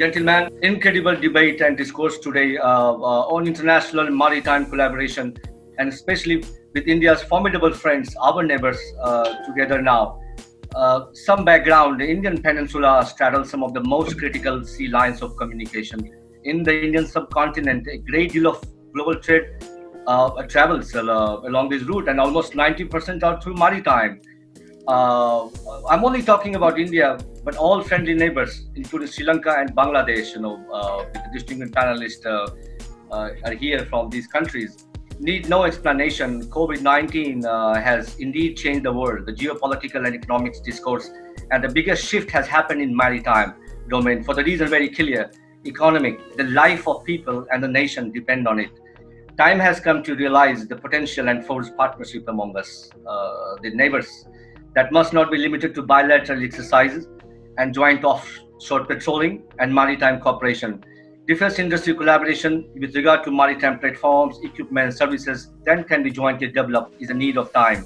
gentlemen, incredible debate and discourse today on international maritime collaboration, and especially with India's formidable friends, our neighbors, together now. Some background: the Indian Peninsula straddles some of the most critical sea lines of communication in the Indian subcontinent. A great deal of global trade travels along this route, and almost 90% are through maritime. I'm only talking about India, but all friendly neighbors, including Sri Lanka and Bangladesh, with the distinguished panelists are here from these countries. Need no explanation. COVID-19 has indeed changed the world, the geopolitical and economics discourse, and the biggest shift has happened in maritime domain for the reason very clear: economic. The life of people and the nation depend on it. Time has come to realize the potential and forge partnership among us, the neighbors, that must not be limited to bilateral exercises and joint offshore patrolling and maritime cooperation. Defense industry collaboration with regard to maritime platforms, equipment, services then can be jointly developed is a need of time.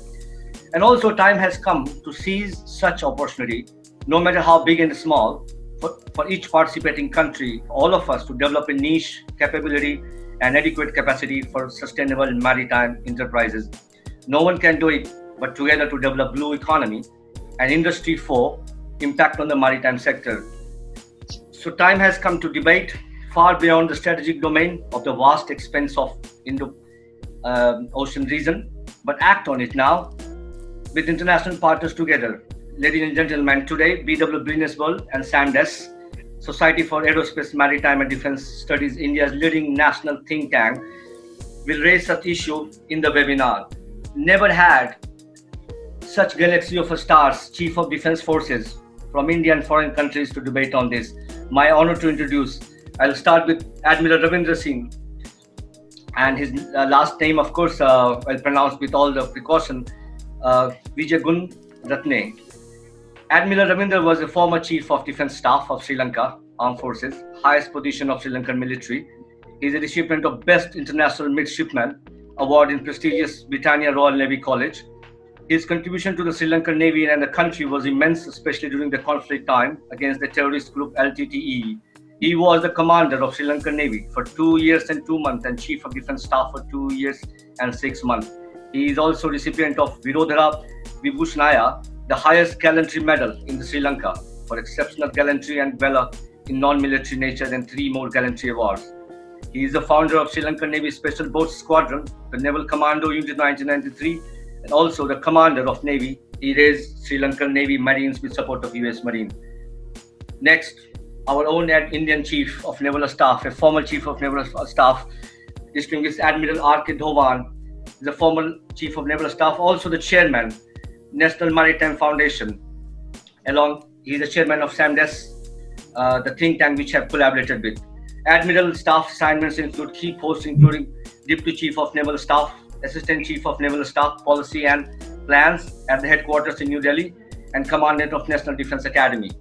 And also time has come to seize such opportunity, no matter how big and small, for each participating country, all of us to develop a niche capability and adequate capacity for sustainable maritime enterprises. No one can do it but together to develop blue economy and industry for impact on the maritime sector. So time has come to debate far beyond the strategic domain of the vast expanse of Indo-Ocean region, but act on it now with international partners together. Ladies and gentlemen, today BW Businessworld and SAMDeS, Society for Aerospace, Maritime and Defense Studies, India's leading national think tank, will raise such issue in the webinar. Never had such galaxy of stars, Chief of Defense Forces from India and foreign countries to debate on this. My honor to introduce. I'll start with Admiral Ravindra Singh, and his last name, of course, I'll pronounce with all the precaution, Wijegunaratne. Admiral Ravindra was a former Chief of Defense Staff of Sri Lanka Armed Forces, highest position of Sri Lankan military. He is a recipient of Best International Midshipman Award in prestigious Britannia Royal Navy College. His contribution to the Sri Lankan Navy and the country was immense, especially during the conflict time against the terrorist group LTTE. He was the commander of Sri Lankan Navy for 2 years and 2 months and Chief of Defense Staff for 2 years and 6 months. He is also recipient of Virodhara Vibhushanaya, the highest gallantry medal in Sri Lanka for exceptional gallantry and valor in non-military nature, and 3 more gallantry awards. He is the founder of Sri Lankan Navy Special Boat Squadron, the Naval Commando Unit 1993, and also the commander of Navy. He raised Sri Lankan Navy Marines with support of US Marine. Next, our own Indian Chief of Naval Staff, a former Chief of Naval Staff, distinguished Admiral R.K. Dhowan, is a former Chief of Naval Staff, also the Chairman, National Maritime Foundation. He is the Chairman of SAMDeS, the think tank which have collaborated with. Admiral staff assignments include key posts including Deputy Chief of Naval Staff, Assistant Chief of Naval Staff Policy and Plans at the headquarters in New Delhi, and Commandant of National Defense Academy.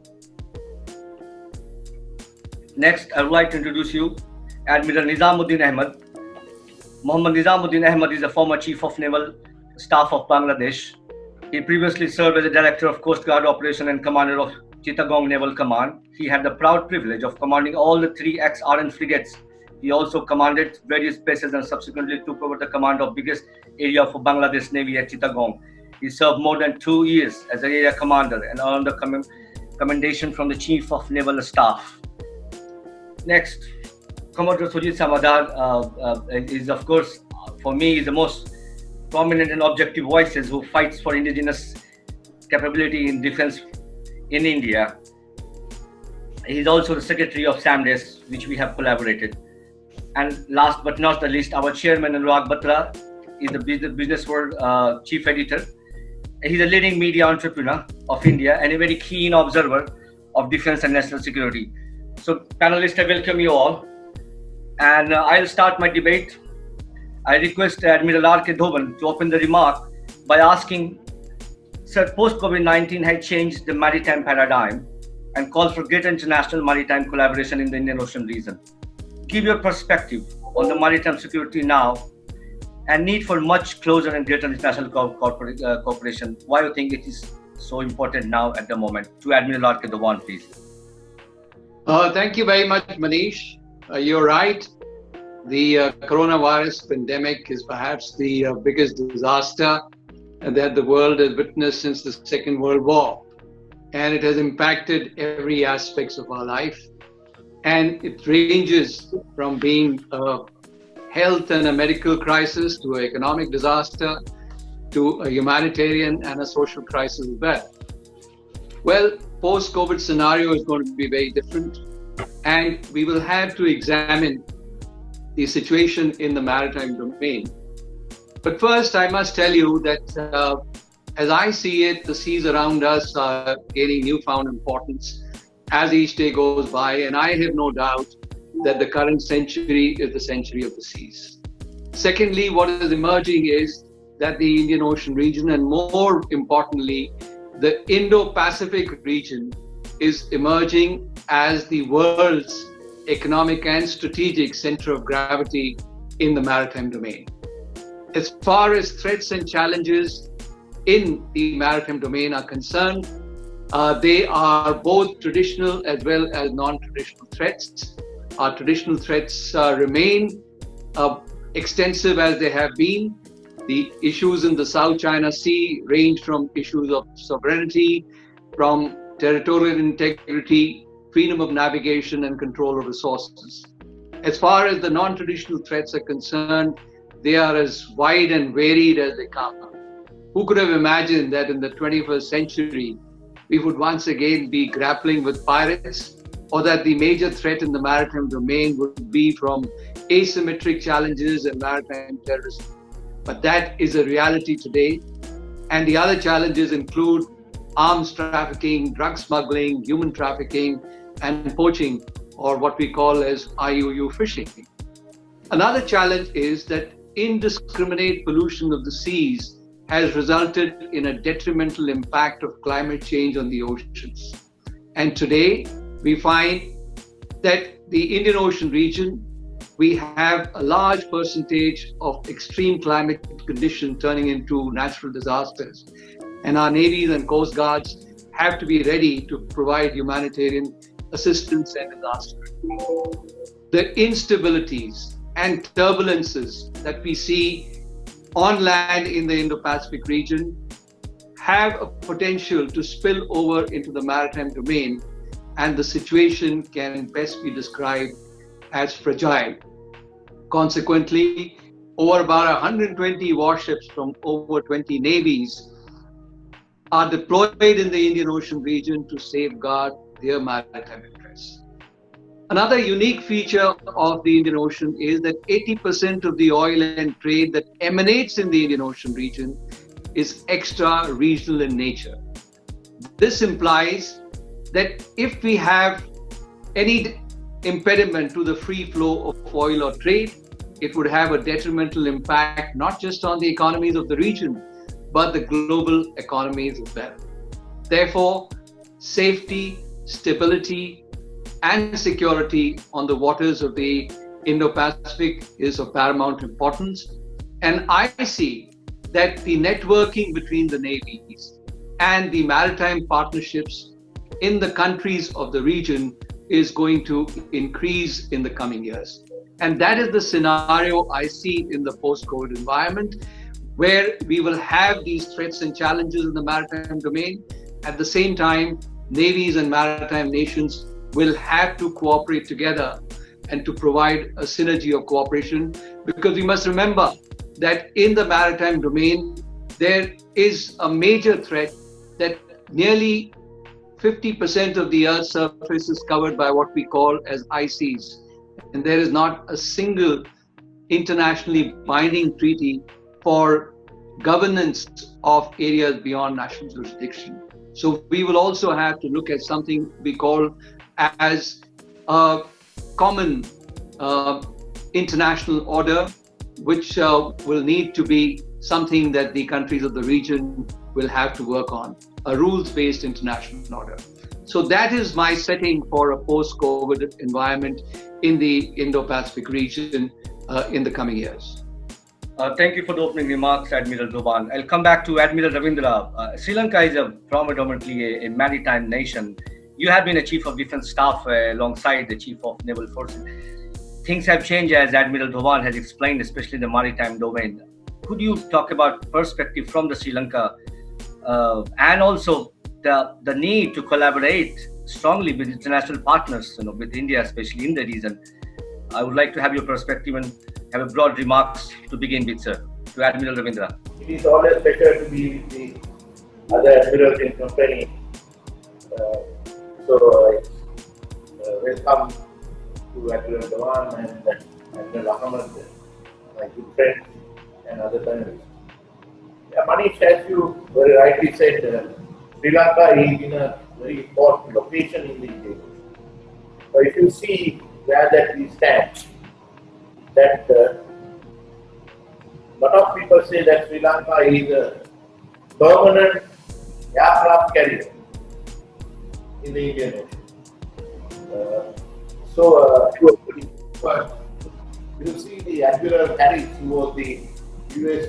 Next, I would like to introduce you Admiral Nizamuddin Ahmed. Mohammad Nizamuddin Ahmed is a former Chief of Naval Staff of Bangladesh. He previously served as a Director of Coast Guard Operation and Commander of Chittagong Naval Command. He had the proud privilege of commanding all the 3 ex-RN frigates. He also commanded various bases and subsequently took over the command of biggest area for Bangladesh Navy at Chittagong. He served more than 2 years as an area commander and earned the commendation from the Chief of Naval Staff. Next, Commodore Samaddar is, of course, for me, is the most prominent and objective voices who fights for indigenous capability in defense in India. He is also the Secretary of SAMDeS, which we have collaborated. And last but not the least, our Chairman Annurag Batra is the Businessworld Chief Editor. He's a leading media entrepreneur of India and a very keen observer of defense and national security. So panelists, I welcome you all. And I'll start my debate. I request Admiral R.K. Dhowan to open the remark by asking, sir, post-COVID-19 has changed the maritime paradigm and calls for greater international maritime collaboration in the Indian Ocean region. Give your perspective on the maritime security now and need for much closer and greater international cooperation. Why do you think it is so important now at the moment? To Admiral R.K. Dhowan, please. Thank you very much, Manish. You're right. The coronavirus pandemic is perhaps the biggest disaster that the world has witnessed since the Second World War. And it has impacted every aspect of our life. And it ranges from being a health and a medical crisis to an economic disaster to a humanitarian and a social crisis as well. Well, post-COVID scenario is going to be very different, and we will have to examine the situation in the maritime domain. But first, I must tell you that as I see it, the seas around us are gaining newfound importance as each day goes by, and I have no doubt that the current century is the century of the seas. Secondly, what is emerging is that the Indian Ocean region, and more importantly, the Indo-Pacific region, is emerging as the world's economic and strategic center of gravity in the maritime domain. As far as threats and challenges in the maritime domain are concerned, they are both traditional as well as non-traditional threats. Our traditional threats remain extensive as they have been. The issues in the South China Sea range from issues of sovereignty, from territorial integrity, freedom of navigation, and control of resources. As far as the non-traditional threats are concerned, they are as wide and varied as they come. Who could have imagined that in the 21st century, we would once again be grappling with pirates, or that the major threat in the maritime domain would be from asymmetric challenges and maritime terrorism? But that is a reality today. And the other challenges include arms trafficking, drug smuggling, human trafficking, and poaching, or what we call as IUU fishing. Another challenge is that indiscriminate pollution of the seas has resulted in a detrimental impact of climate change on the oceans. And today, we find that the Indian Ocean region, we have a large percentage of extreme climate conditions turning into natural disasters. And our navies and coast guards have to be ready to provide humanitarian assistance and disaster relief. The instabilities and turbulences that we see on land in the Indo-Pacific region have a potential to spill over into the maritime domain, and the situation can best be described as fragile. Consequently, over about 120 warships from over 20 navies are deployed in the Indian Ocean region to safeguard their maritime interests. Another unique feature of the Indian Ocean is that 80% of the oil and trade that emanates in the Indian Ocean region is extra-regional in nature. This implies that if we have any impediment to the free flow of oil or trade, it would have a detrimental impact not just on the economies of the region, but the global economies as well. Therefore, safety, stability, and security on the waters of the Indo-Pacific is of paramount importance. And I see that the networking between the navies and the maritime partnerships in the countries of the region is going to increase in the coming years. And that is the scenario I see in the post-COVID environment, where we will have these threats and challenges in the maritime domain. At the same time, navies and maritime nations will have to cooperate together and to provide a synergy of cooperation, because we must remember that in the maritime domain, there is a major threat that nearly 50% of the Earth's surface is covered by what we call as ice seas. And there is not a single internationally binding treaty for governance of areas beyond national jurisdiction. So we will also have to look at something we call as a common international order, which will need to be something that the countries of the region will have to work on, a rules-based international order. So that is my setting for a post-COVID environment in the Indo-Pacific region in the coming years. Thank you for the opening remarks, Admiral Dhowan. I'll come back to Admiral Ravindra. Sri Lanka is predominantly a maritime nation, You have been a chief of defense staff alongside the chief of naval forces. Things have changed, as Admiral Dhowan has explained, especially in the maritime domain. Could you talk about perspective from the Sri Lanka and also the need to collaborate strongly with international partners, with India, especially in the region? I would like to have your perspective and have a broad remarks to begin with, sir, to Admiral Ravindra. It is always better to be with the other admirals in company. Welcome to Admiral Dhowan and Admiral Ahmed, my good friend, and other panelists. Manish, as you very rightly said, Sri Lanka is in a very important location in the Indian Ocean. So if you see where that we stand, that lot of people say that Sri Lanka is a permanent aircraft carrier in the Indian Ocean. You see the Admiral Harris, who was the US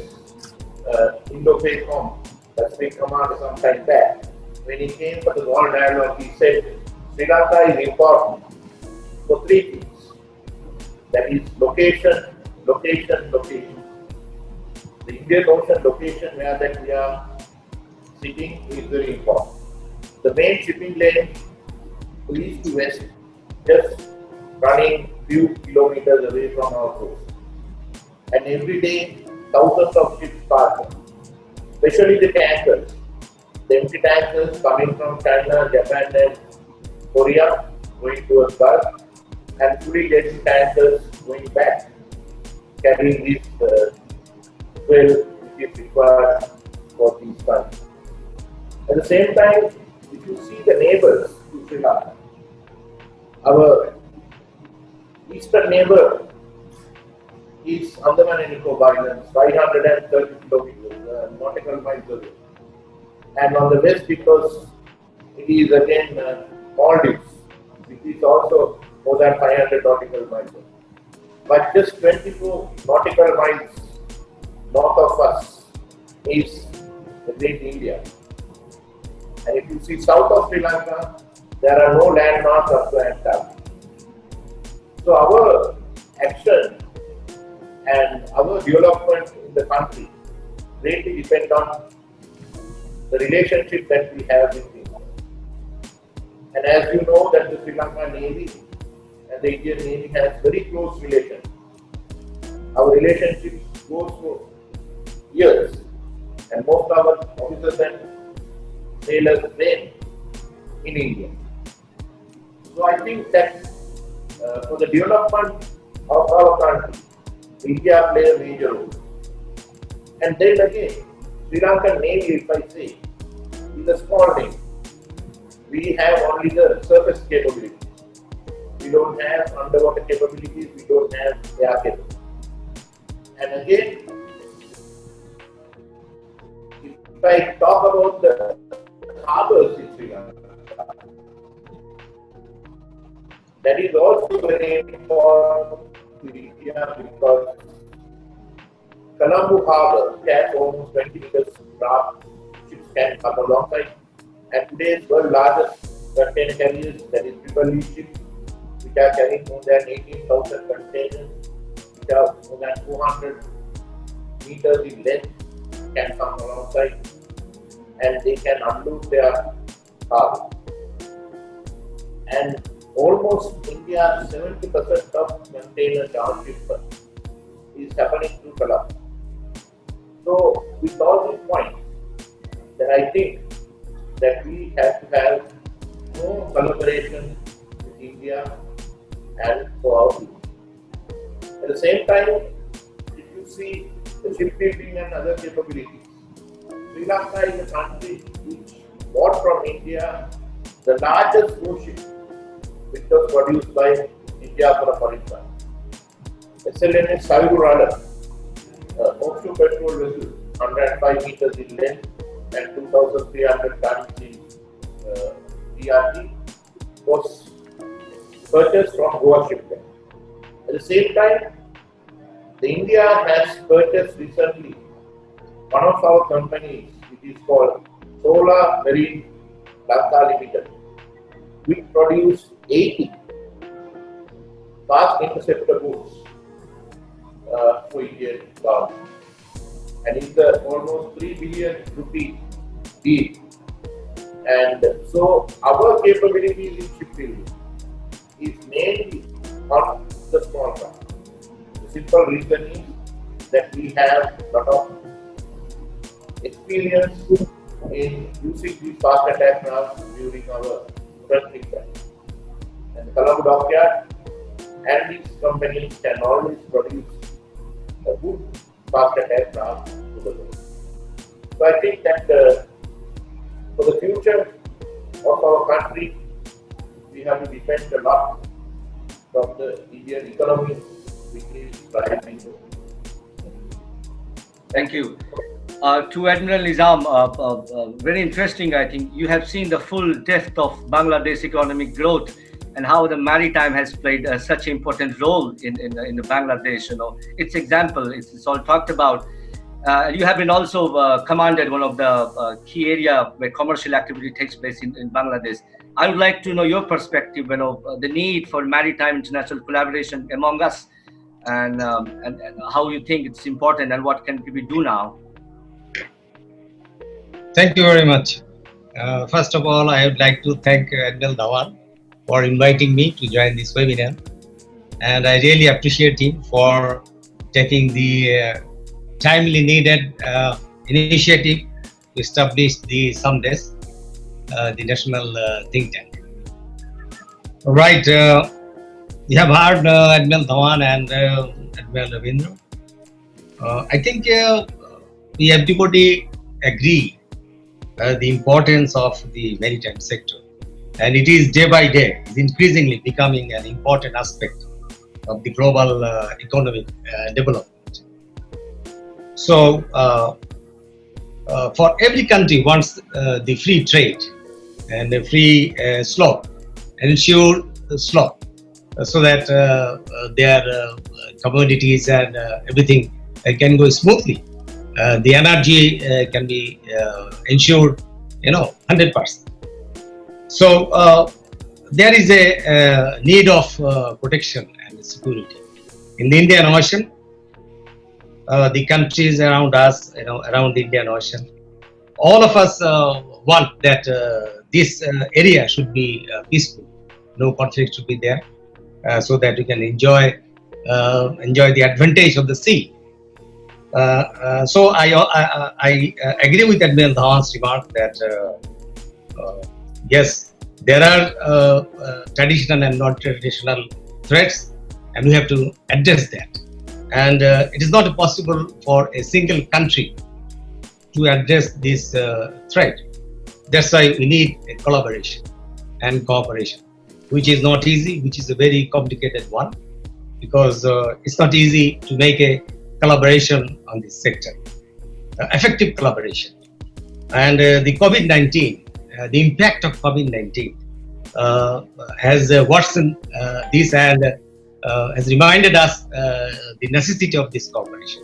Indo-Pacific commander some time back. When he came for the World Dialogue, he said Sri Lanka is important for three things. That is location, location, location. The Indian Ocean location where that we are sitting is very important. The main shipping lane, east to west, just running few kilometers away from our coast. And every day, thousands of ships pass, especially the tankers. The empty tankers coming from China, Japan and Korea, going towards Gulf, and fully laden tankers going back, carrying this fuel which is required for these countries. At the same time, if you see the neighbors to Sri Lanka, our eastern neighbor is Andaman and Nicobar Islands, 530 kilometers, nautical miles away. And on the west, because it is again Maldives, which is also more than 500 nautical miles away. But just 24 nautical miles north of us is the Great India. And if you see south of Sri Lanka, there are no landmarks up to Antarctica. So our action and our development in the country greatly depend on the relationship that we have with India. And as you know that the Sri Lanka Navy and the Indian Navy has very close relation. Our relationship goes for years, and most of our officers and sailors train in India. So I think that for the development of our country, India plays a major role. And then again, Sri Lankan Navy, if I say, is a small navy. We have only the surface capabilities. We don't have underwater capabilities, we don't have air capabilities. And again, if I talk about the harbors in Sri Lanka, that is also very important to India because Colombo Harbour has almost 20 meters draft, ships can come alongside, and today's world largest container carriers, that is triple ships, which are carrying more than 18,000 containers, which are more than 200 meters in length, can come alongside, and they can unload their cargo. And almost India's 70% of container transshipment is happening through Colombo. So, with all these points, then I think that we have to have more collaboration with India and for our people. At the same time, if you see the shipbuilding and other capabilities, Sri Lanka is a country which bought from India the largest warship which was produced by India for a foreign country. SLNS Savirurala, offshore petrol vessel, 105 meters in length and 2,300 tons in TRT, was purchased from Goa shipyard. At the same time, the India has purchased recently one of our companies, which is called Solar Marine Lanka Limited. we produce 80 fast interceptor boats for Indian government. And it's almost 3 billion rupee deal. And so our capabilities in shipbuilding is mainly on the small craft. The simple reason is that we have a lot of experience in using these fast attack crafts during our conflict time. And the Colombo dockyard and these companies can always produce a good fast attack craft to the world. So I think that for the future of our country, we have to depend a lot from the Indian economy, which is rising. Thank you. To Admiral Nizam, very interesting, I think. You have seen the full depth of Bangladesh economic growth and how the maritime has played such an important role in the Bangladesh. You know, its example, it's all talked about. You have been also commanded one of the key area where commercial activity takes place in Bangladesh. I would like to know your perspective, you know, the need for maritime international collaboration among us, and how you think it's important and what can we do now. Thank you very much. First of all, I would like to thank Admiral Dhowan for inviting me to join this webinar. And I really appreciate him for taking the timely needed initiative to establish the SAMDeS, the national think tank. Right, we have heard Admiral Dhowan and Admiral Ravindra. I think we everybody agree the importance of the maritime sector, and it is day by day is increasingly becoming an important aspect of the global economic development. So for every country wants the free trade and the free slope, ensure the slope, so that their commodities and everything can go smoothly. The energy can be ensured, 100%. So there is a need of protection and security in the Indian Ocean. The countries around us, around the Indian Ocean, all of us want that this area should be peaceful. No conflict should be there, so that we can enjoy the advantage of the sea. So I agree with Admiral Dhowan's remark that yes, there are traditional and non-traditional threats, and we have to address that. And it is not possible for a single country to address this threat. That's why we need a collaboration and cooperation, which is not easy, which is a very complicated one, because it's not easy to make a collaboration on this sector, effective collaboration. And the COVID-19, the impact of COVID-19 has worsened this and has reminded us the necessity of this cooperation,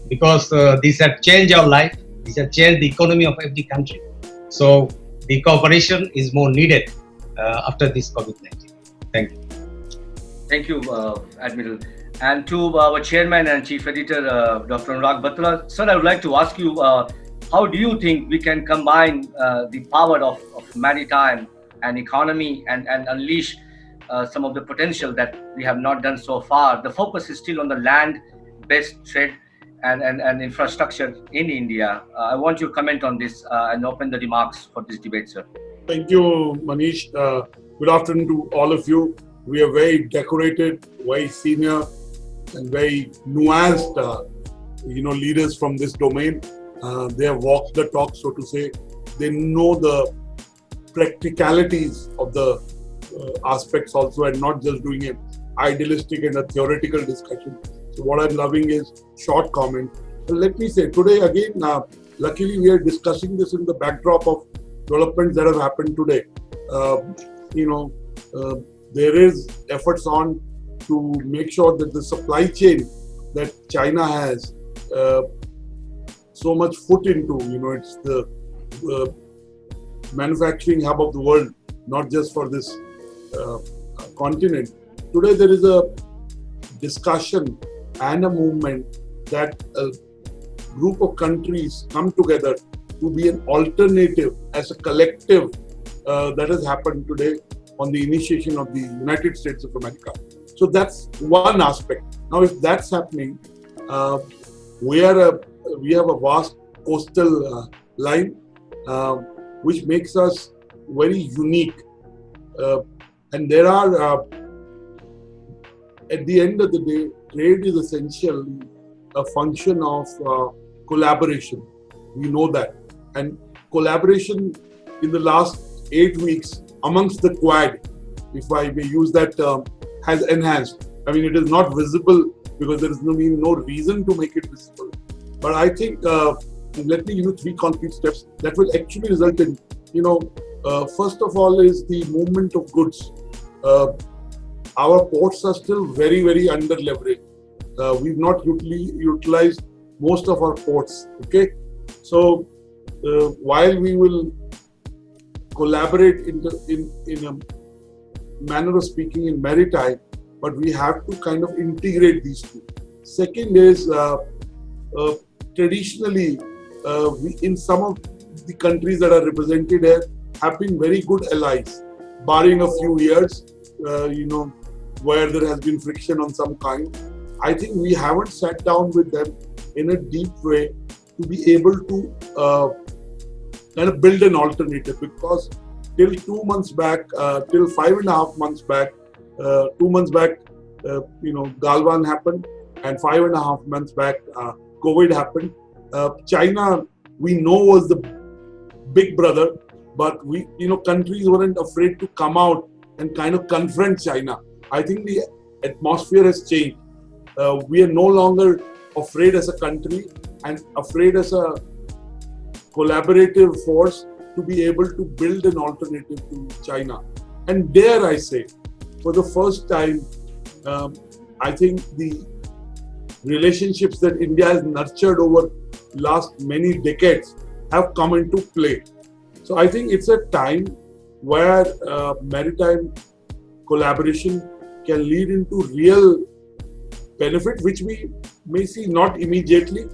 because this has changed our life, this has changed the economy of every country. So the cooperation is more needed after this COVID-19. Thank you. Thank you, Admiral. And to our chairman and chief editor, Dr. Annurag Batra, sir, I would like to ask you, how do you think we can combine the power of maritime and economy and unleash some of the potential that we have not done so far? The focus is still on the land-based trade and infrastructure in India. I want you to comment on this and open the remarks for this debate, sir. Thank you, Manish. Good afternoon to all of you. We are very decorated, very senior, and very nuanced, leaders from this domain. They have walked the talk, so to say. They know the practicalities of the aspects also, and not just doing an idealistic and a theoretical discussion. So what I'm loving is short comment. Let me say, today again, luckily we are discussing this in the backdrop of developments that have happened today. There is efforts on to make sure that the supply chain that China has so much foot into, it's the manufacturing hub of the world, not just for this continent. Today there is a discussion and a movement that a group of countries come together to be an alternative as a collective that has happened today on the initiation of the United States of America. So that's one aspect. Now, if that's happening, we have a vast coastal line, which makes us very unique. And there are, at the end of the day, trade is essentially a function of collaboration. We know that. And collaboration in the last 8 weeks amongst the Quad, if I may use that term, has enhanced. I mean, it is not visible because there is no reason to make it visible. But I think, let me give you 3 concrete steps that will actually result in, first of all is the movement of goods. Our ports are still very, very under leveraged. We've not utilized most of our ports. Okay, so while we will collaborate in a manner of speaking in maritime, but we have to kind of integrate these two. Second is traditionally, we in some of the countries that are represented here have been very good allies, barring a few years, where there has been friction on some kind. I think we haven't sat down with them in a deep way to be able to kind of build an alternative, because till 2 months back, till 5.5 months back, 2 months back, Galwan happened, and 5.5 months back, COVID happened. China, we know, was the big brother, but countries weren't afraid to come out and kind of confront China. I think the atmosphere has changed. We are no longer afraid as a country and afraid as a collaborative force to be able to build an alternative to China. And dare I say, for the first time, I think the relationships that India has nurtured over last many decades have come into play. So I think it's a time where maritime collaboration can lead into real benefit, which we may see not immediately,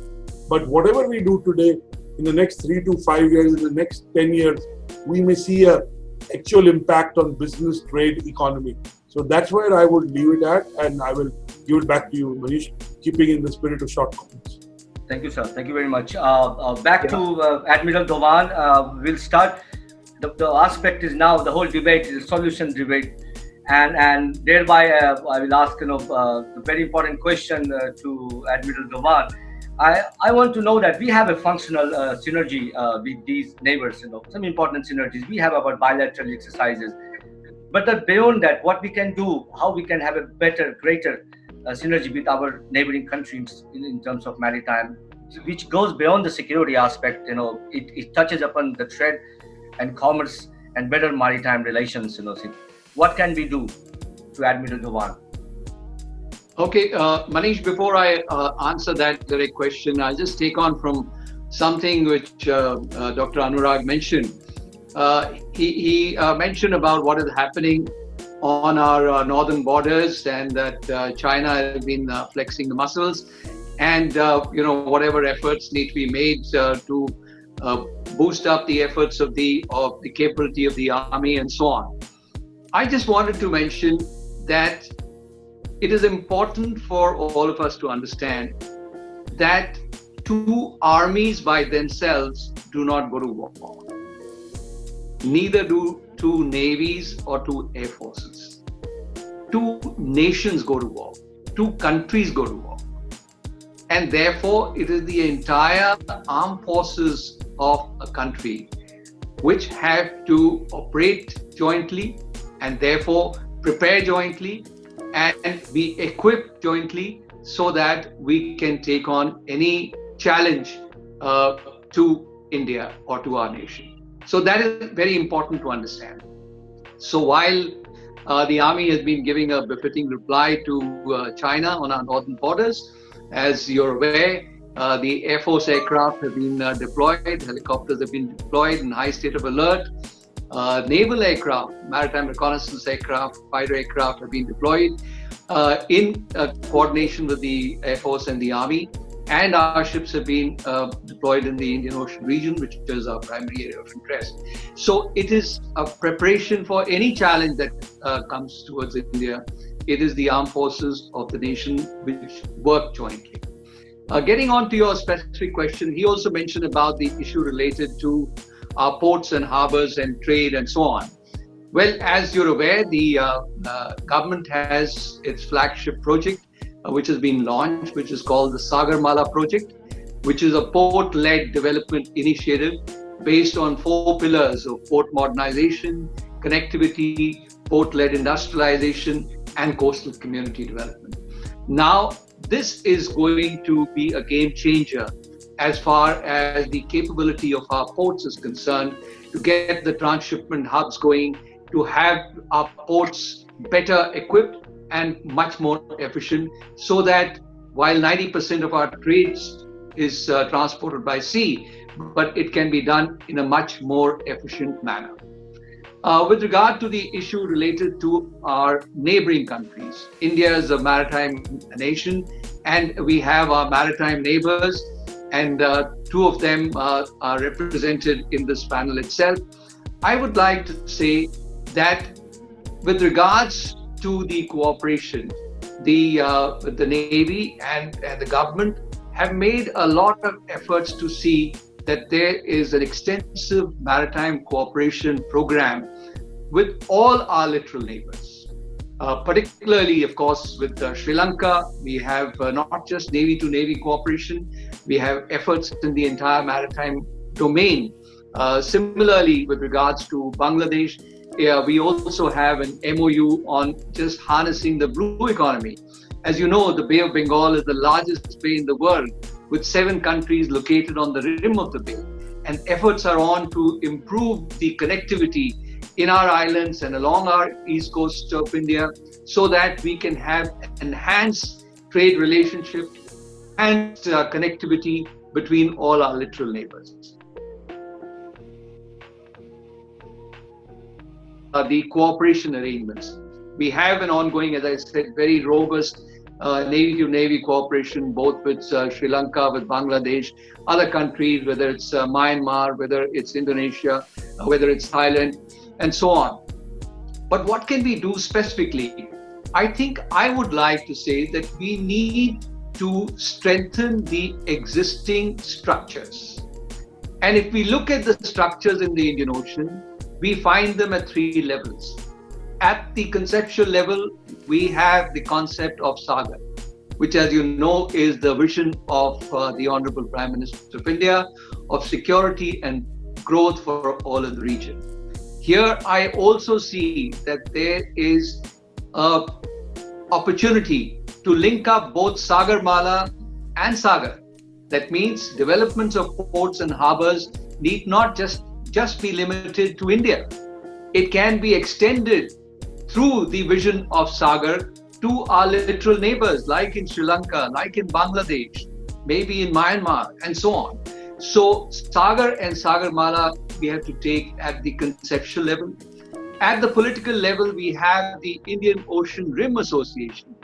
but whatever we do today, in the next 3 to 5 years, in the next 10 years, we may see an actual impact on business, trade, economy. So that's where I would leave it at, and I will give it back to you, Manish, keeping in the spirit of short comments. Thank you, sir. Thank you very much. Back to Admiral Dhowan. We'll start. The aspect is now the whole debate is a solution debate, and thereby I will ask the very important question to Admiral Dhowan. I want to know that we have a functional synergy with these neighbors. Some important synergies we have about bilateral exercises, but beyond that, what we can do, how we can have a better, greater synergy with our neighboring countries in terms of maritime, which goes beyond the security aspect. It touches upon the trade and commerce and better maritime relations. What can we do to Admiral Dhowan? Okay, Manish, before I answer that direct question, I'll just take on from something which Dr. Annurag mentioned. He mentioned about what is happening on our northern borders, and that China has been flexing the muscles, and whatever efforts need to be made to boost up the efforts of the capability of the army and so on. I just wanted to mention that it is important for all of us to understand that 2 armies by themselves do not go to war. Neither do 2 navies or 2 air forces. 2 nations go to war. 2 countries go to war. And therefore, it is the entire armed forces of a country which have to operate jointly and therefore prepare jointly and be equipped jointly so that we can take on any challenge to India or to our nation. So that is very important to understand. So while the army has been giving a befitting reply to China on our northern borders, as you're aware, the Air Force aircraft have been deployed, helicopters have been deployed in high state of alert. naval aircraft, maritime reconnaissance aircraft, fighter aircraft have been deployed in coordination with the Air Force and the Army. And our ships have been deployed in the Indian Ocean region, which is our primary area of interest. So it is a preparation for any challenge that comes towards India. It is the armed forces of the nation which work jointly. Getting on to your specific question, he also mentioned about the issue related to our ports and harbors and trade and so on. Well, as you're aware, the government has its flagship project, which has been launched, which is called the Sagarmala project, which is a port-led development initiative based on 4 pillars of port modernization, connectivity, port-led industrialization, and coastal community development. Now, this is going to be a game changer as far as the capability of our ports is concerned, to get the transshipment hubs going, to have our ports better equipped and much more efficient, so that while 90% of our trades is transported by sea, but it can be done in a much more efficient manner. With regard to the issue related to our neighboring countries, India is a maritime nation, and we have our maritime neighbors, and 2 of them are represented in this panel itself. I would like to say that with regards to the cooperation, the Navy and the government have made a lot of efforts to see that there is an extensive maritime cooperation program with all our littoral neighbors. Particularly, of course, with Sri Lanka, we have not just Navy to Navy cooperation, we have efforts in the entire maritime domain. Similarly, with regards to Bangladesh, we also have an MOU on just harnessing the blue economy. As you know, the Bay of Bengal is the largest bay in the world, with 7 countries located on the rim of the bay. And efforts are on to improve the connectivity in our islands and along our east coast of India, so that we can have enhanced trade relationship and connectivity between all our littoral neighbors. The cooperation arrangements. We have an ongoing, as I said, very robust Navy to Navy cooperation, both with Sri Lanka, with Bangladesh, other countries, whether it's Myanmar, whether it's Indonesia, whether it's Thailand, and so on. But what can we do specifically? I think I would like to say that we need to strengthen the existing structures. And if we look at the structures in the Indian Ocean, we find them at 3 levels. At the conceptual level, we have the concept of Sagar, which, as you know, is the vision of the Honorable Prime Minister of India of security and growth for all of the region. Here, I also see that there is an opportunity to link up both Sagarmala and Sagar. That means developments of ports and harbors need not just be limited to India. It can be extended through the vision of Sagar to our littoral neighbors, like in Sri Lanka, like in Bangladesh, maybe in Myanmar, and so on. So Sagar and Sagarmala we have to take at the conceptual level. At the political level, we have the Indian Ocean Rim Association,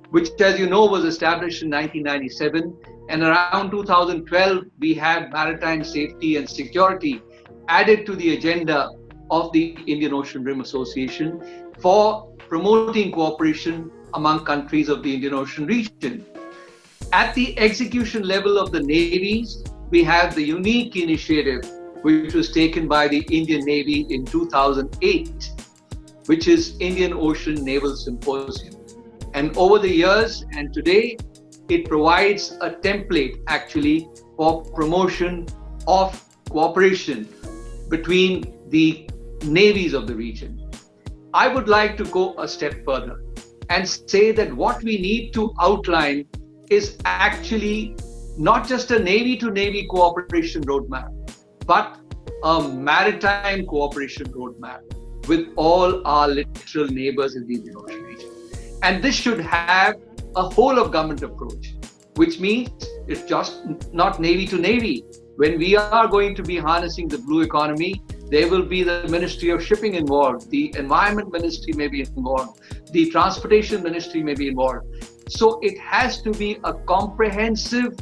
which, as you know, was established in 1997. And around 2012, we had maritime safety and security added to the agenda of the Indian Ocean Rim Association for promoting cooperation among countries of the Indian Ocean region. At the execution level of the navies, we have the unique initiative which was taken by the Indian Navy in 2008, which is Indian Ocean Naval Symposium. And over the years and today, it provides a template actually for promotion of cooperation between the navies of the region. I would like to go a step further and say that what we need to outline is actually not just a Navy to Navy cooperation roadmap, but a maritime cooperation roadmap with all our littoral neighbors in the Indian Ocean region. And this should have a whole of government approach, which means it's just not Navy to Navy. When we are going to be harnessing the blue economy, There will be the Ministry of Shipping involved, the Environment Ministry may be involved, the Transportation Ministry may be involved. So it has to be a comprehensive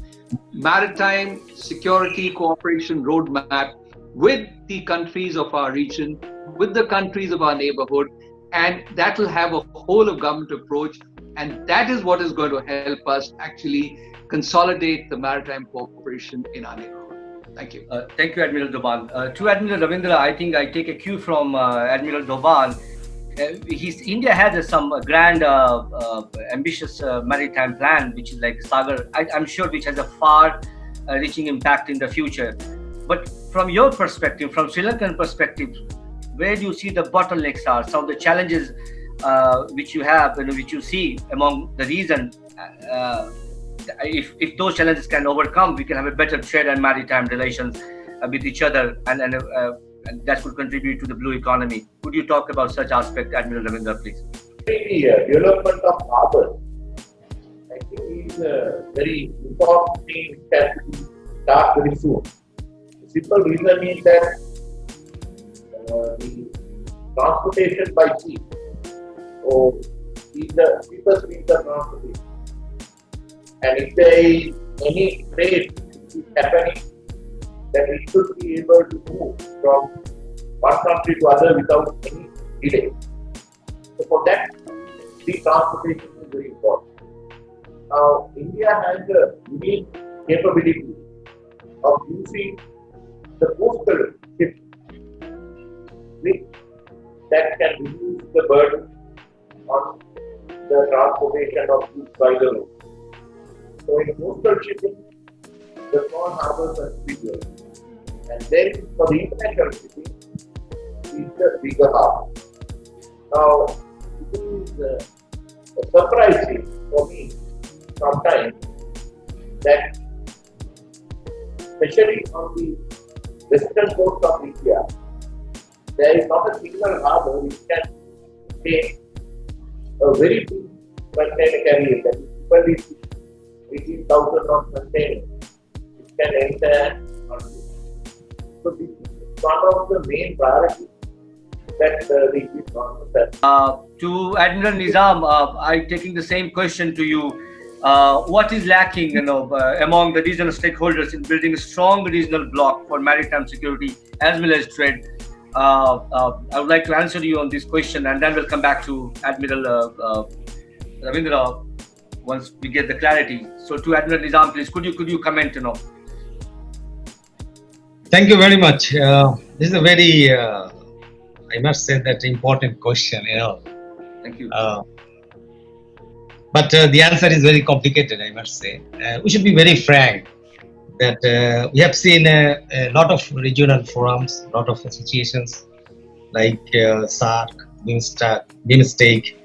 maritime security cooperation roadmap with the countries of our region, with the countries of our neighborhood, and that will have a whole of government approach, and that is what is going to help us actually consolidate the maritime cooperation in our neighborhood. Thank you. Thank you, Admiral Dhowan. To Admiral Ravindra, I think I take a cue from Admiral Dhowan. India has some grand, ambitious maritime plan, which is like Sagar, I'm sure, which has a far-reaching impact in the future. But from your perspective, from Sri Lankan perspective, where do you see the bottlenecks are? Some of the challenges which you have, which you see among the region. If those challenges can overcome, we can have a better trade and maritime relations with each other, and that could contribute to the blue economy. Could you talk about such aspect, Admiral Ravindra, please? The development of harbour, I think, is a very important thing that will start very soon. The simple reason is that the transportation by sea, or is the cheapest means of transportation. And if there is any trade which is happening, then we should be able to move from one country to other without any delay. So for that, sea transportation is very important. Now, India has a unique capability of using the coastal ships, which that can reduce the burden on the transportation of goods by the road. So in coastal shipping, the small harbors are bigger. And then for the international shipping, is the bigger harbor. Now, it is surprising for me sometimes that, especially on the western coast of India, there is not a single harbor which can take a very big container carrier, that is 18,000 of containers, which can enter on. So this is one of the main priorities that the Indian government has. To Admiral Nizam, I'm taking the same question to you. What is lacking, among the regional stakeholders in building a strong regional bloc for maritime security as well as trade? I would like to answer you on this question, and then we'll come back to Admiral Ravindra once we get the clarity. So, to Admiral Nizam, please, could you comment? Thank you very much. This is a very, I must say, that important question. Thank you. But the answer is very complicated, I must say. We should be very frank that we have seen a lot of regional forums, a lot of associations like SARC, BIMSTEC,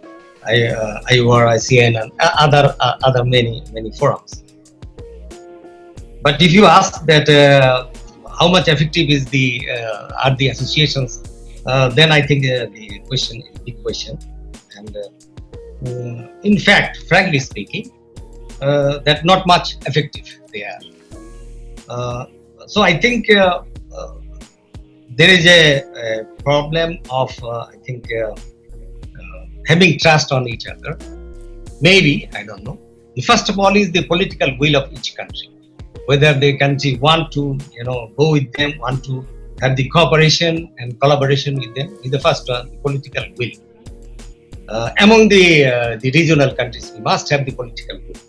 IOR, ICN, and other many forums. But if you ask that how much effective is are the associations, then I think the question is a big question. And in fact, frankly speaking, that not much effective they are. So I think there is a problem of having trust on each other. Maybe, I don't know. The first of all is the political will of each country. Whether the country want to, go with them, want to have the cooperation and collaboration with them, is the first one, the political will. Among the regional countries, we must have the political will.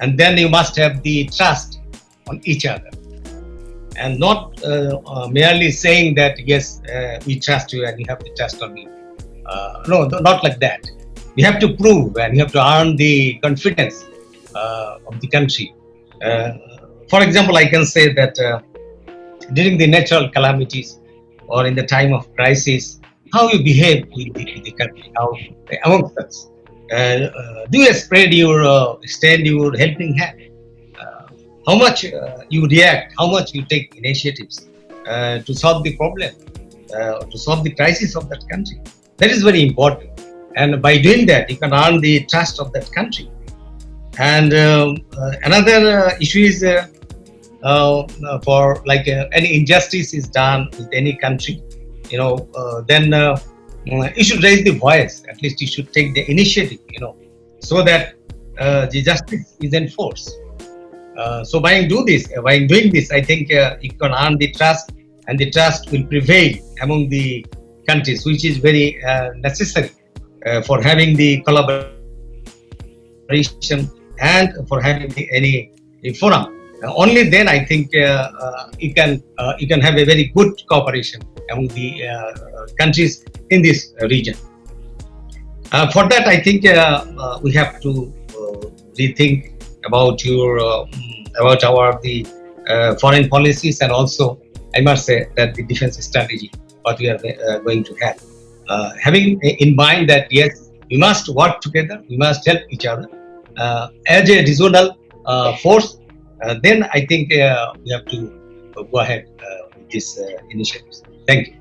And then you must have the trust on each other. And not merely saying that, yes, we trust you and you have to trust on me. No, not like that. We have to prove and you have to earn the confidence of the country. For example, I can say that during the natural calamities or in the time of crisis, how you behave with the country, how amongst us. Do you extend your helping hand? How much you react, how much you take initiatives to solve the problem, to solve the crisis of that country. That is very important. And by doing that, you can earn the trust of that country. And another issue is for any injustice is done with any country, then you should raise the voice. At least you should take the initiative, so that the justice is enforced. So by doing this, I think you can earn the trust, and the trust will prevail among the countries, which is very necessary for having the collaboration and for having any forum. Only then I think you can have a very good cooperation among the countries in this region. For that, I think we have to rethink about the foreign policies, and also I must say that the defense strategy what we are going to have, having in mind that yes, we must work together, we must help each other as a regional force. Then I think we have to go ahead with these initiatives. Thank you.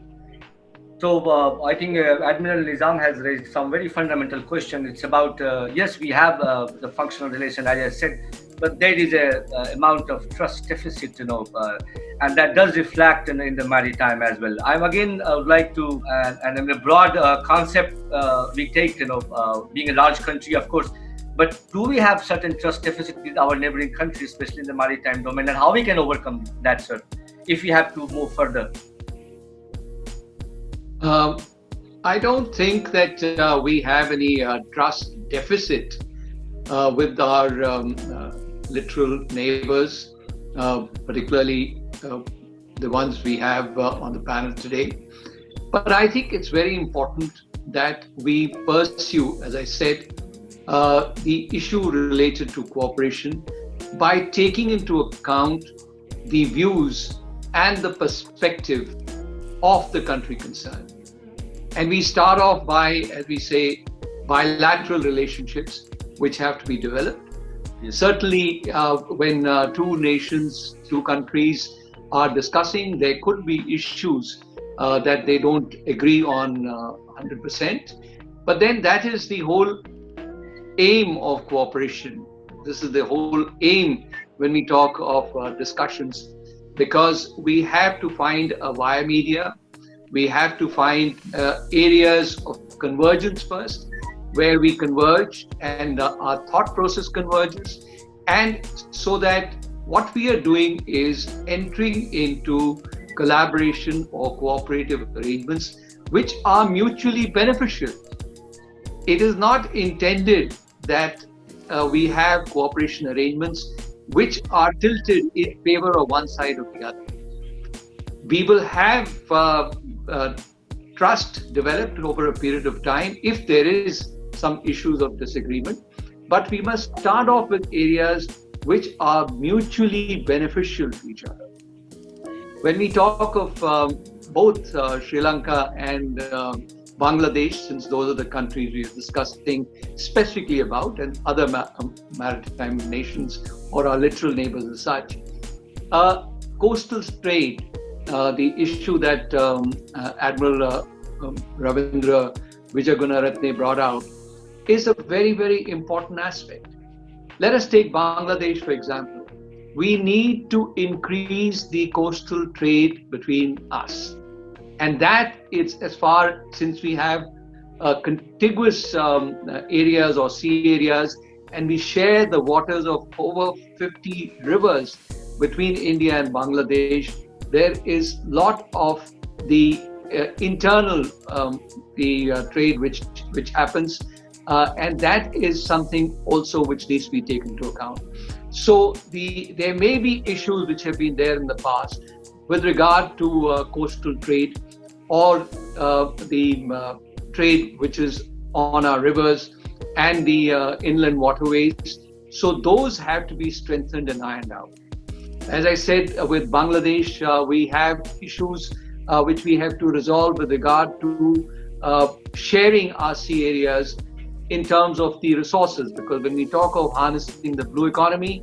So I think Admiral Nizam has raised some very fundamental question. It's about, yes, we have the functional relation, as I said, but there is a amount of trust deficit, and that does reflect in the maritime as well. I'm again would like to, and in a broad concept, we take, being a large country, of course, but do we have certain trust deficit with our neighboring countries, especially in the maritime domain, and how we can overcome that, sir, if we have to move further? I don't think that we have any trust deficit with our literal neighbors, particularly the ones we have on the panel today. But I think it's very important that we pursue, as I said, the issue related to cooperation by taking into account the views and the perspective of the country concerned. And we start off by, as we say, bilateral relationships which have to be developed. Yes. Certainly, when two countries are discussing, there could be issues that they don't agree on 100%. But then that is the whole aim of cooperation. This is the whole aim when we talk of discussions, because we have to find a via media. We have to find areas of convergence first, where we converge and our thought process converges, and so that what we are doing is entering into collaboration or cooperative arrangements which are mutually beneficial. It is not intended that we have cooperation arrangements which are tilted in favor of one side or the other. We will have trust developed over a period of time if there is some issues of disagreement, but we must start off with areas which are mutually beneficial to each other. When we talk of both Sri Lanka and Bangladesh, since those are the countries we are discussing specifically about, and other maritime nations or our literal neighbors as such, coastal trade, the issue that Admiral Ravindra Wijegunaratne brought out, is a very, very important aspect. Let us take Bangladesh, for example. We need to increase the coastal trade between us. And that is as far, since we have contiguous areas or sea areas, and we share the waters of over 50 rivers between India and Bangladesh, there is a lot of the internal trade which happens, and that is something also which needs to be taken into account. So there may be issues which have been there in the past with regard to coastal trade or the trade which is on our rivers and the inland waterways. So those have to be strengthened and ironed out. As I said, with Bangladesh, we have issues which we have to resolve with regard to sharing our sea areas in terms of the resources, because when we talk of harnessing the blue economy,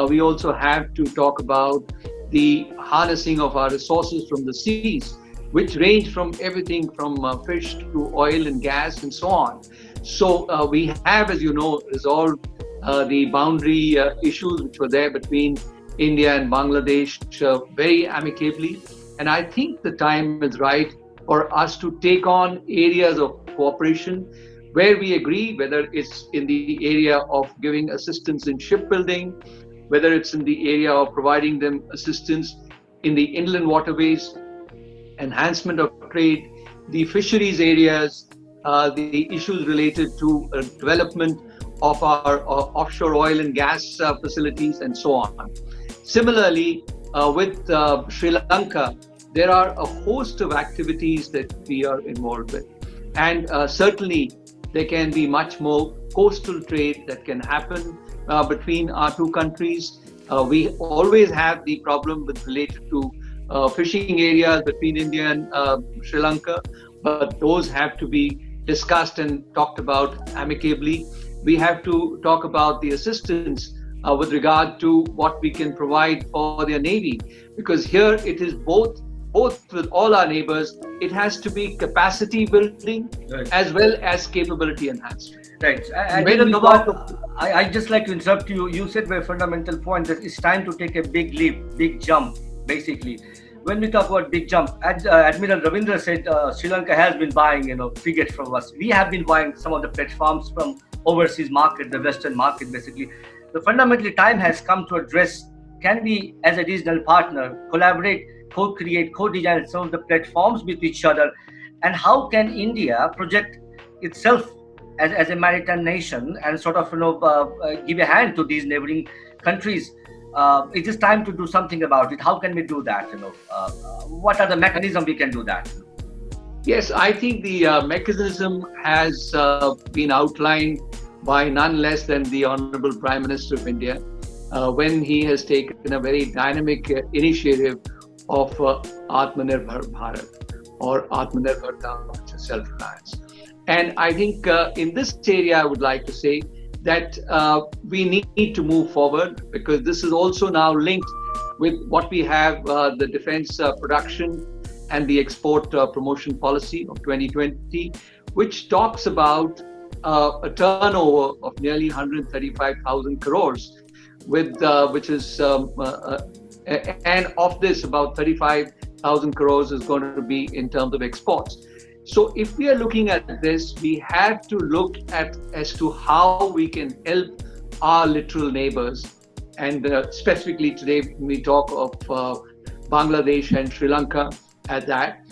we also have to talk about the harnessing of our resources from the seas, which range from everything from fish to oil and gas and so on. So we have, as you know, resolved the boundary issues which were there between India and Bangladesh very amicably. And I think the time is right for us to take on areas of cooperation where we agree, whether it's in the area of giving assistance in shipbuilding, whether it's in the area of providing them assistance in the inland waterways, enhancement of trade, the fisheries areas, the issues related to development of our offshore oil and gas facilities, and so on. Similarly, with Sri Lanka, there are a host of activities that we are involved with. And certainly, there can be much more coastal trade that can happen between our two countries. We always have the problem related to fishing areas between India and Sri Lanka, but those have to be discussed and talked about amicably. We have to talk about the assistance with regard to what we can provide for their Navy, because here it is both with all our neighbors, it has to be capacity building as well as capability enhancement. Right. I just like to interrupt you. You said a fundamental point that it's time to take a big leap, big jump, basically. When we talk about big jump, Admiral Ravindra said Sri Lanka has been buying, frigates from us. We have been buying some of the platforms from overseas market, the Western market, basically. The fundamentally time has come to address, can we as a regional partner collaborate, co-create, co-design some of the platforms with each other, and how can India project itself as a maritime nation and sort of give a hand to these neighboring countries? It is time to do something about it. How can we do that? What are the mechanisms we can do that? Yes, I think the mechanism has been outlined by none less than the Honorable Prime Minister of India when he has taken a very dynamic initiative of Atmanirbhar Bharat or Atmanirbharta, which is self-reliance. And I think in this area, I would like to say that we need to move forward, because this is also now linked with what we have, the defense production and the export promotion policy of 2020, which talks about a turnover of nearly 135,000 crores, which is and of this, about 35,000 crores is going to be in terms of exports. So if we are looking at this, we have to look at as to how we can help our littoral neighbors. And specifically today, we talk of Bangladesh and Sri Lanka at that.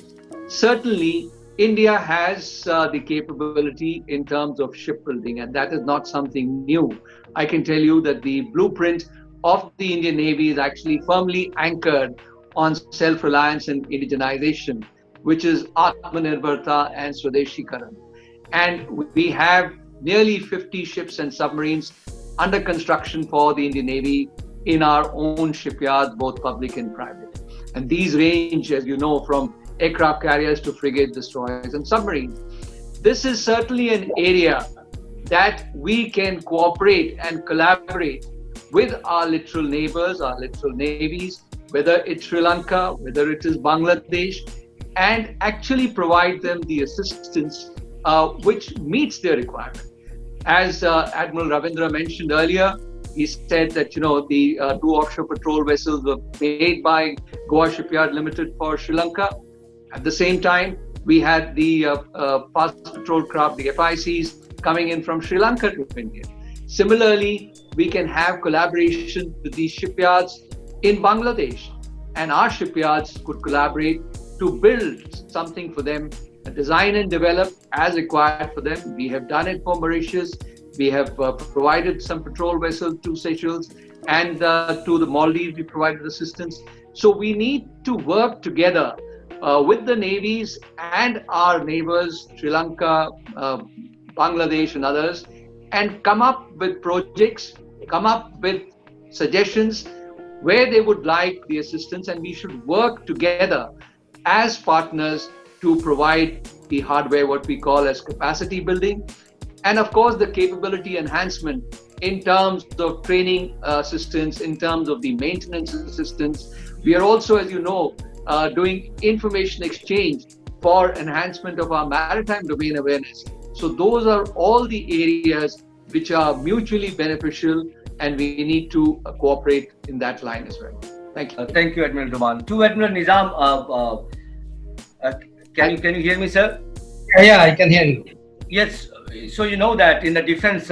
Certainly, India has the capability in terms of shipbuilding, and that is not something new. I can tell you that the blueprint of the Indian Navy is actually firmly anchored on self-reliance and indigenization, which is Atmanirbharta and Swadeshikaran. And we have nearly 50 ships and submarines under construction for the Indian Navy in our own shipyards, both public and private. And these range, as you know, from aircraft carriers to frigate destroyers and submarines. This is certainly an area that we can cooperate and collaborate with our littoral neighbors, our littoral navies, whether it's Sri Lanka, whether it is Bangladesh, and actually provide them the assistance which meets their requirement. As Admiral Ravindra mentioned earlier, he said that the 2 offshore patrol vessels were made by Goa Shipyard Limited for Sri Lanka. At the same time, we had the fast patrol craft, the FICs, coming in from Sri Lanka to India. Similarly, we can have collaboration with these shipyards in Bangladesh, and our shipyards could collaborate to build something for them, design and develop as required for them. We have done it for Mauritius. We have provided some patrol vessels to Seychelles, and to the Maldives we provided assistance. So we need to work together with the navies and our neighbors, Sri Lanka, Bangladesh and others, and come up with projects, come up with suggestions where they would like the assistance, and we should work together as partners to provide the hardware, what we call as capacity building, and of course the capability enhancement in terms of training assistance, in terms of the maintenance assistance. We are also, as you know, doing information exchange for enhancement of our maritime domain awareness. So those are all the areas which are mutually beneficial, and we need to cooperate in that line as well. Thank you. Thank you, Admiral Dhowan. To Admiral Nizam, Can you hear me, sir? Yeah, I can hear you. Yes. So you know that in the defense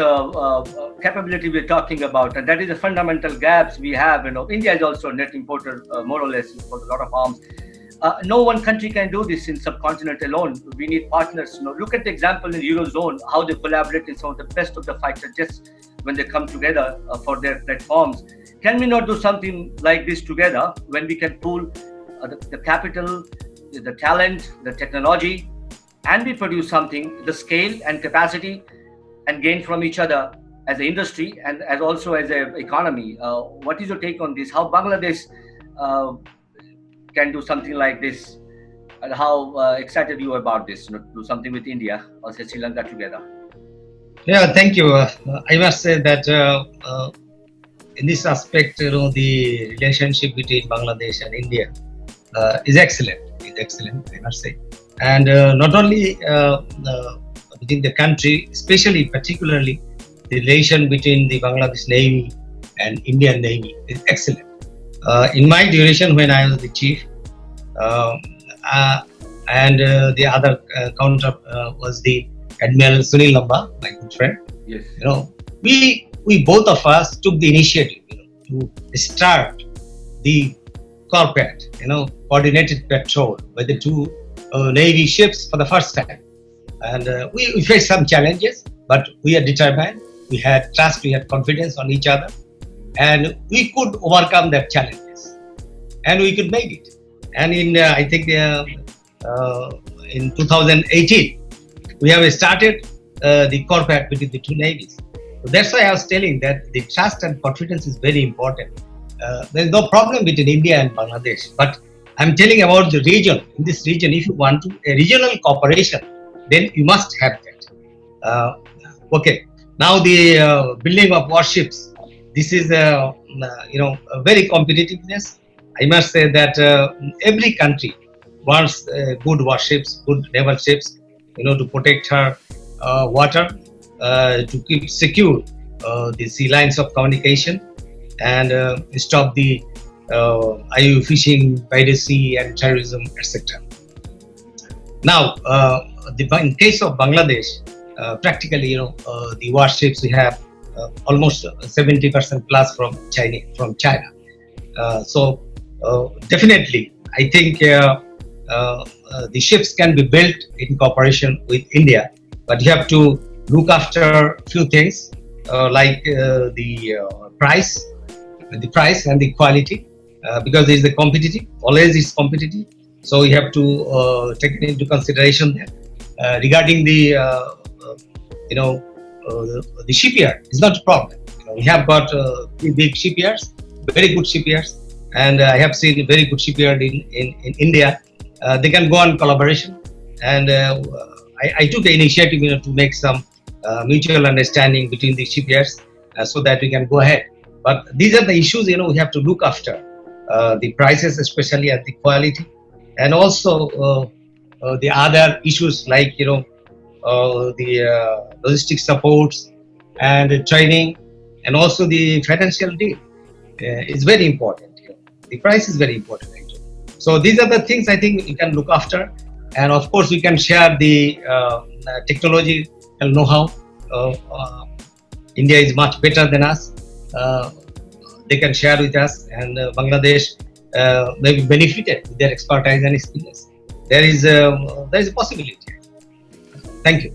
capability we're talking about, and that is the fundamental gaps we have. You know, India is also a net importer, more or less, for a lot of arms. No one country can do this in subcontinent alone. We need partners. You know, look at the example in the Eurozone, how they collaborate in some of the best of the fighter jets when they come together for their platforms. Can we not do something like this together when we can pool the capital, the talent, the technology, and we produce something, the scale and capacity, and gain from each other as an industry and as also as an economy? What is your take on this? How Bangladesh can do something like this, and how excited you are about this? You know, do something with India or say Sri Lanka together. Yeah, thank you. I must say that in this aspect, you know, the relationship between Bangladesh and India is excellent. It's excellent, I must say. And not only within the country, especially particularly the relation between the Bangladesh Navy and Indian Navy is excellent. In my duration when I was the chief, and the other counter was the Admiral Sunil Lamba, my good friend. Yes. You know, we both of us took the initiative, you know, to start the corporate, you know, coordinated patrol by the two Navy ships for the first time. And we faced some challenges, but we are determined. We had trust, we had confidence on each other, and we could overcome their challenges, and we could make it. And in I think in 2018, we have started the corporate between the two navies. So that's why I was telling that the trust and confidence is very important. There is no problem between India and Bangladesh, but I'm telling about the region. In this region, if you want a regional cooperation, then you must have that. Okay. Now the building of warships. This is a very competitiveness. I must say that every country wants good warships, good naval ships, you know, to protect her water, to keep secure the sea lines of communication, and stop the IU fishing, piracy, and terrorism, etc. Now, in case of Bangladesh, practically, you know, the warships we have almost 70% plus from China. So definitely, I think the ships can be built in cooperation with India, but you have to look after a few things like the price and the quality, because it is the competitive, always is competitive. So you have to take it into consideration that regarding the the shipyard is not a problem. You know, we have got three big shipyards, very good shipyards, and I have seen a very good shipyard in India. They can go on collaboration, and I took the initiative, you know, to make some mutual understanding between the shipyards so that we can go ahead. But these are the issues, you know, we have to look after the prices, especially at the quality, and also the other issues like, you know, the logistics supports and training, and also the financial deal is very important. You know. The price is very important, actually. So these are the things I think we can look after, and of course we can share the technology and know-how. India is much better than us. They can share with us, and Bangladesh may be benefited with their expertise and experience. There is a possibility. Thank you.